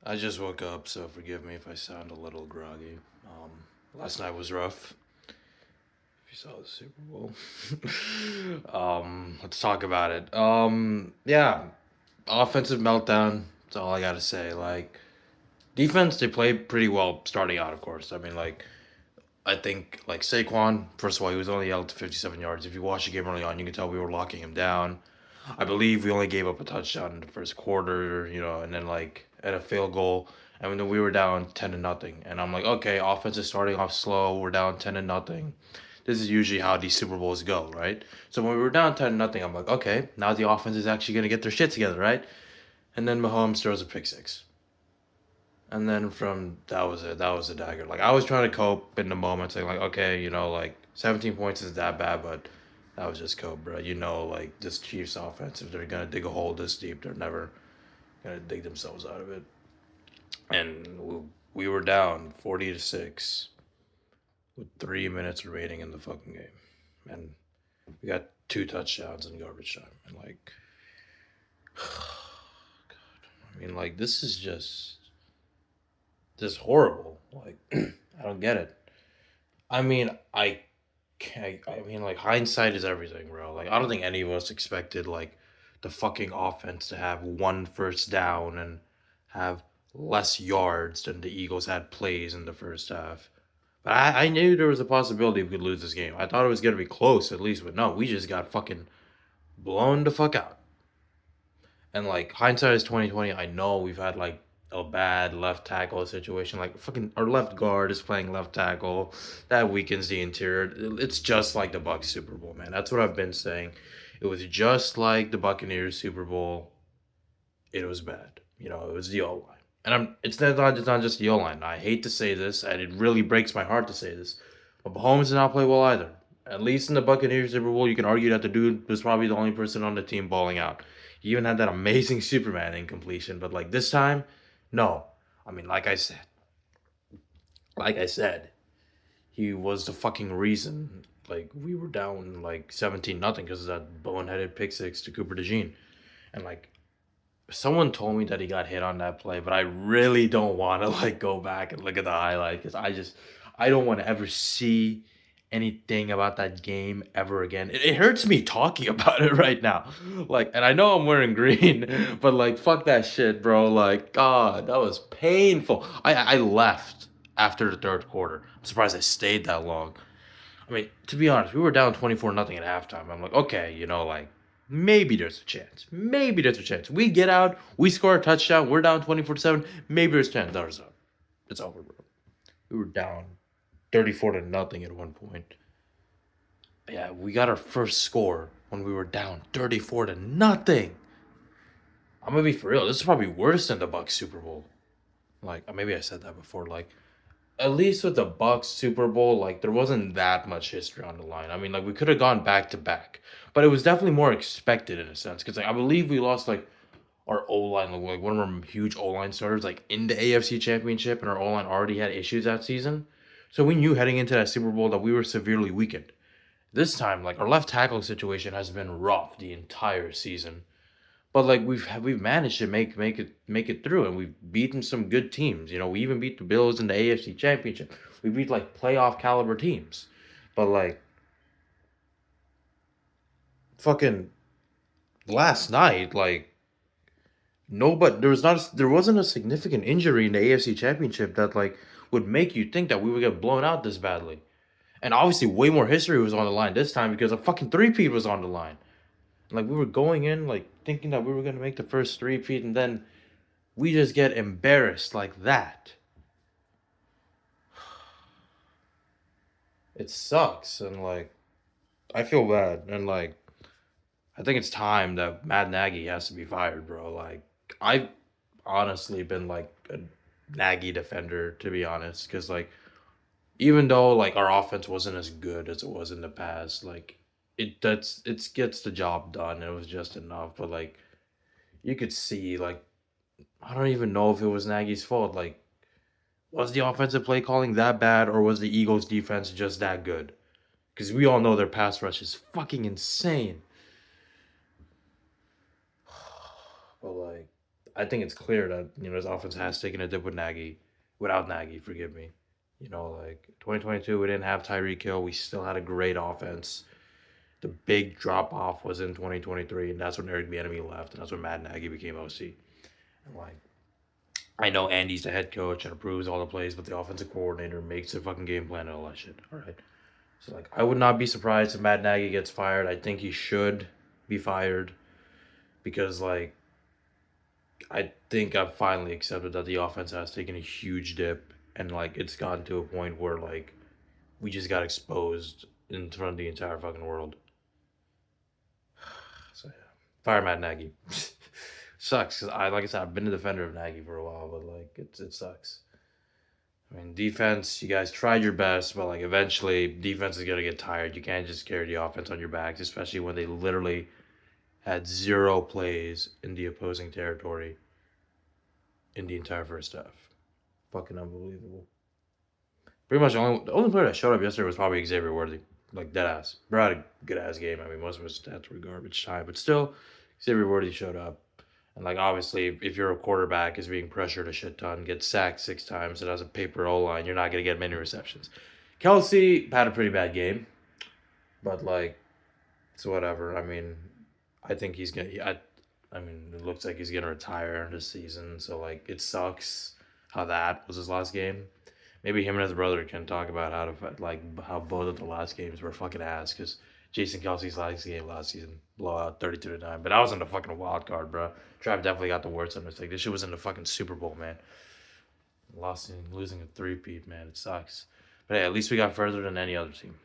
I just woke up, so forgive me if I sound a little groggy. Last night was rough. If you saw the Super Bowl, let's talk about it. Yeah, offensive meltdown. That's all I gotta say. Like defense, they played pretty well starting out. Of course, I mean, I think like Saquon. First of all, he was only held to 57 yards. If you watch the game early on, you can tell we were locking him down. I believe we only gave up a touchdown in the first quarter, and then like at a field goal, and then we were down 10-0. And I'm like, okay, offense is starting off slow. We're down 10-0. This is usually how these Super Bowls go, right? So when we were down 10-0, I'm like, okay, now the offense is actually gonna get their shit together, right? And then Mahomes throws a pick six. And then from that was it. That was a dagger. Like I was trying to cope in the moment, saying like, okay, like 17 points is that bad, but that was just cope, bro. Like this Chiefs offense, if they're gonna dig a hole this deep, they're never gonna dig themselves out of it. And we were down 40-6 with 3 minutes remaining in the fucking game, and we got two touchdowns in garbage time, and like, God, I mean, like this is just horrible. Like, I don't get it. I mean, I can't. I mean, like hindsight is everything, bro. Like, I don't think any of us expected like the fucking offense to have one first down and have less yards than the Eagles had plays in the first half. But I knew there was a possibility we could lose this game. I thought it was gonna be close at least, but no, we just got fucking blown the fuck out. And like hindsight is 2020. I know we've had like a bad left tackle situation. Like fucking our left guard is playing left tackle. That weakens the interior. It's just like the Bucks Super Bowl, man. That's what I've been saying. It was just like the Buccaneers Super Bowl. It was bad. It was the O line. And it's not just the O line. I hate to say this, and it really breaks my heart to say this. But Mahomes did not play well either. At least in the Buccaneers Super Bowl, you can argue that the dude was probably the only person on the team balling out. He even had that amazing Superman incompletion, but like this time, no. I mean, like I said, he was the fucking reason. Like we were down like 17-0 because of that boneheaded pick six to Cooper DeJean, and like someone told me that he got hit on that play, but I really don't want to like go back and look at the highlight because I don't want to ever see anything about that game ever again. It hurts me talking about it right now. Like, and I know I'm wearing green, but like, fuck that shit, bro. Like, God, that was painful. I left after the third quarter. I'm surprised I stayed that long. I mean, to be honest, we were down 24-0 at halftime. I'm like, okay, like maybe there's a chance. Maybe there's a chance. We get out, we score a touchdown, we're down 24-7. Maybe there's a chance. There's up. It's over, bro. We were down 34-0 at one point. Yeah, we got our first score when we were down 34-0. I'm gonna be for real. This is probably worse than the Bucks Super Bowl. Like maybe I said that before. Like at least with the Bucks Super Bowl, like there wasn't that much history on the line. I mean, like we could have gone back to back, but it was definitely more expected in a sense because like I believe we lost like our O line, like one of our huge O line starters, like in the AFC Championship, and our O line already had issues that season. So we knew heading into that Super Bowl that we were severely weakened. This time, like our left tackle situation has been rough the entire season. But like we've managed to make it through, and we've beaten some good teams. We even beat the Bills in the AFC Championship. We beat like playoff caliber teams. But like fucking last night, like no, but there wasn't a significant injury in the AFC Championship that like would make you think that we would get blown out this badly. And obviously, way more history was on the line this time because a fucking three-peat was on the line. Like we were going in like thinking that we were gonna make the first three-peat, and then we just get embarrassed like that. It sucks, and like I feel bad, and like I think it's time that Matt Nagy has to be fired, bro. Like I've honestly been like a Nagy defender, to be honest, because like even though like our offense wasn't as good as it was in the past, like it gets the job done. It was just enough, but like you could see like I don't even know if it was Nagy's fault. Like was the offensive play calling that bad, or was the Eagles' defense just that good? Because we all know their pass rush is fucking insane. But like, I think it's clear that his offense has taken a dip with Nagy, without Nagy. Forgive me. 2022 we didn't have Tyreek Hill. We still had a great offense. The big drop off was in 2023, and that's when Eric Bieniemy left, and that's when Matt Nagy became OC. And I know Andy's the head coach and approves all the plays, but the offensive coordinator makes the fucking game plan and all that shit. All right. So I would not be surprised if Matt Nagy gets fired. I think he should be fired because I think I've finally accepted that the offense has taken a huge dip and it's gotten to a point where we just got exposed in front of the entire fucking world. So yeah, fire Matt Nagy. Sucks because like I said, I've been a defender of Nagy for a while, but it sucks. I mean, defense, you guys tried your best, but eventually defense is gonna get tired. You can't just carry the offense on your backs, especially when they literally had 0 plays in the opposing territory in the entire first half. Fucking unbelievable. Pretty much the only player that showed up yesterday was probably Xavier Worthy. Dead ass. Bro had a good ass game. I mean, most of his stats were garbage time, but still, Xavier Worthy showed up. And obviously, if you're a quarterback is being pressured a shit ton, gets sacked 6 times, and has a paper O line, you're not gonna get many receptions. Kelsey had a pretty bad game, but it's whatever. I mean, I think he's gonna. I mean, it looks like he's gonna retire this season. So it sucks how that was his last game. Maybe him and his brother can talk about how both of the last games were fucking ass because Jason Kelsey's last game last season, blowout 32-9. But I was in the fucking wild card, bro. Trav definitely got the worst on this. This shit was in the fucking Super Bowl, man. Losing a 3-peat, man. It sucks. But hey, at least we got further than any other team.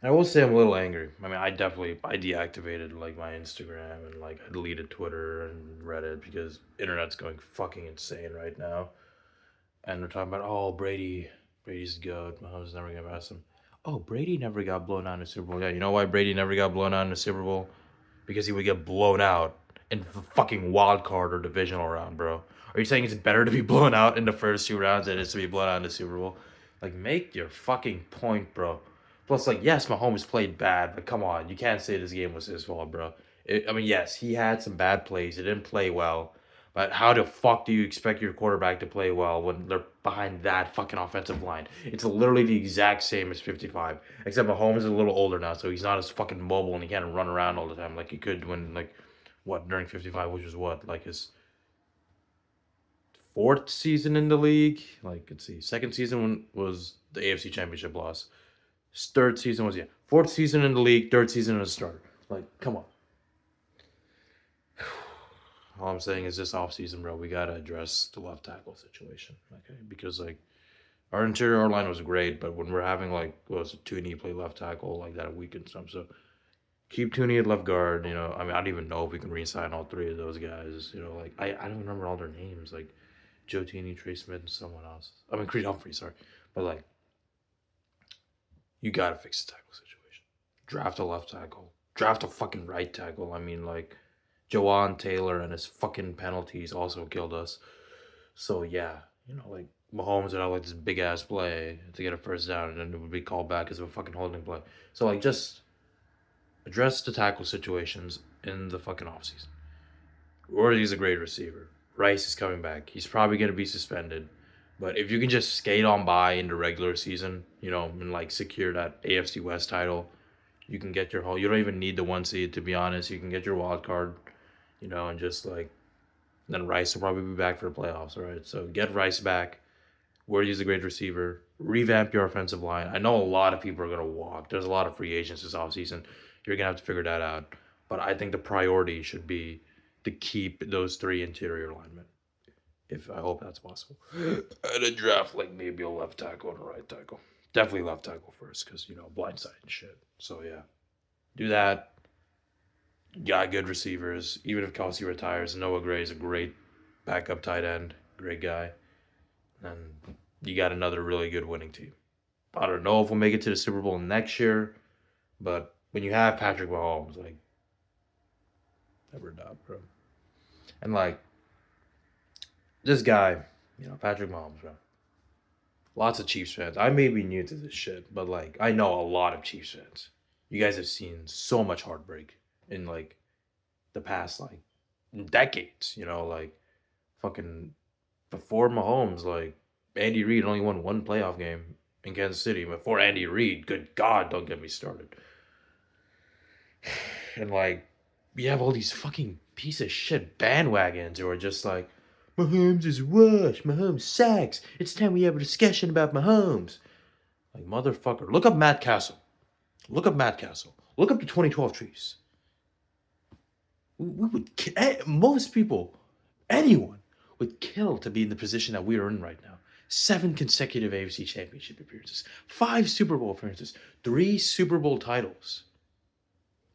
And I will say I'm a little angry. I mean, I deactivated my Instagram and I deleted Twitter and Reddit because internet's going fucking insane right now. And they're talking about, Brady's good. Mahomes never gonna pass him. Oh, Brady never got blown out in the Super Bowl. Yeah, you know why Brady never got blown out in the Super Bowl? Because he would get blown out in the fucking wild card or divisional round, bro. Are you saying it's better to be blown out in the first 2 rounds than it is to be blown out in the Super Bowl? Make your fucking point, bro. Plus, yes, Mahomes played bad, but come on, you can't say this game was his fault, bro. I mean, yes, he had some bad plays. He didn't play well. But how the fuck do you expect your quarterback to play well when they're behind that fucking offensive line? It's literally the exact same as 55. Except Mahomes is a little older now, so he's not as fucking mobile and he can't run around all the time like he could when, during 55, which was his 4th season in the league? Let's see. 2nd season was the AFC Championship loss. His 3rd season was, 4th season in the league, 3rd season as a starter. Come on. All I'm saying is this offseason, bro, we got to address the left tackle situation, okay? Because, our interior line was great, but when we're having, Tooney play left tackle, that weakens some. So keep Tooney at left guard, I mean, I don't even know if we can re-sign all 3 of those guys, I don't remember all their names, Joe Tooney, Trey Smith, and someone else. I mean, Creed Humphrey, sorry. But, you got to fix the tackle situation. Draft a left tackle. Draft a fucking right tackle. I mean, Jawan Taylor and his fucking penalties also killed us. So, yeah, Mahomes would have this big ass play to get a first down and then it would be called back as a fucking holding play. So, just address the tackle situations in the fucking offseason. Worthy's a great receiver. Rice is coming back. He's probably going to be suspended. But if you can just skate on by in the regular season, and secure that AFC West title, you can get your whole. You don't even need the 1 seed, to be honest. You can get your wild card, and just then Rice will probably be back for the playoffs, all right? So get Rice back. Worthy's a great receiver. Revamp your offensive line. I know a lot of people are going to walk. There's a lot of free agents this offseason. You're going to have to figure that out. But I think the priority should be to keep those 3 interior linemen. I hope that's possible. And then draft maybe a left tackle and a right tackle. Definitely left tackle first because, blindside and shit. So, yeah. Do that. Got good receivers. Even if Kelsey retires, Noah Gray is a great backup tight end. Great guy. And you got another really good winning team. I don't know if we'll make it to the Super Bowl next year, but when you have Patrick Mahomes, never doubt, bro. And, this guy, Patrick Mahomes, bro. Lots of Chiefs fans. I may be new to this shit, but I know a lot of Chiefs fans. You guys have seen so much heartbreak in the past decades. You know, like fucking before Mahomes, like Andy Reid only won one playoff game in Kansas City. Before Andy Reid, good God, don't get me started. And like, you have all these fucking piece of shit bandwagons who are just like, Mahomes is wash, Mahomes sucks. It's time we have a discussion about Mahomes. Like, motherfucker. Look up Matt Castle. Look up Matt Castle. Look up the 2012 Chiefs. We would most people, anyone, would kill to be in the position that we are in right now. 7 consecutive AFC Championship appearances, 5 Super Bowl appearances, 3 Super Bowl titles.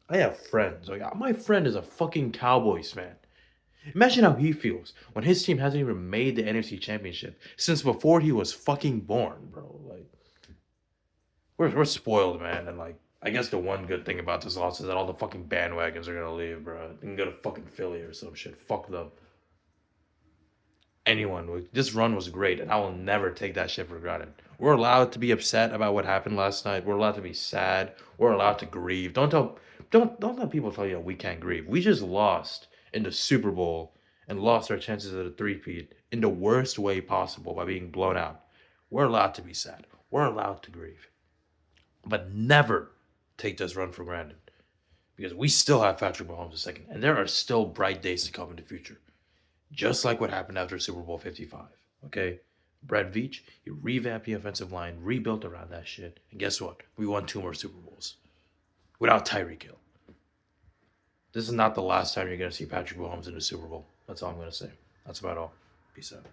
I have friends. Like, my friend is a fucking Cowboys fan. Imagine how he feels when his team hasn't even made the NFC Championship since before he was fucking born, bro. Like, we're spoiled, man. And like, I guess the one good thing about this loss is that all the fucking bandwagons are gonna leave, bro. They can go to fucking Philly or some shit. Fuck them. Anyone, this run was great, and I will never take that shit for granted. We're allowed to be upset about what happened last night. We're allowed to be sad. We're allowed to grieve. Don't let people tell you we can't grieve. We just lost in the Super Bowl and lost our chances at a three-peat in the worst way possible by being blown out. We're allowed to be sad. We're allowed to grieve. But never take this run for granted. Because we still have Patrick Mahomes II, and there are still bright days to come in the future. Just like what happened after Super Bowl 55. Okay? Brad Veach, he revamped the offensive line, rebuilt around that shit, and guess what? We won 2 more Super Bowls. Without Tyreek Hill. This is not the last time you're going to see Patrick Mahomes in the Super Bowl. That's all I'm going to say. That's about all. Peace out.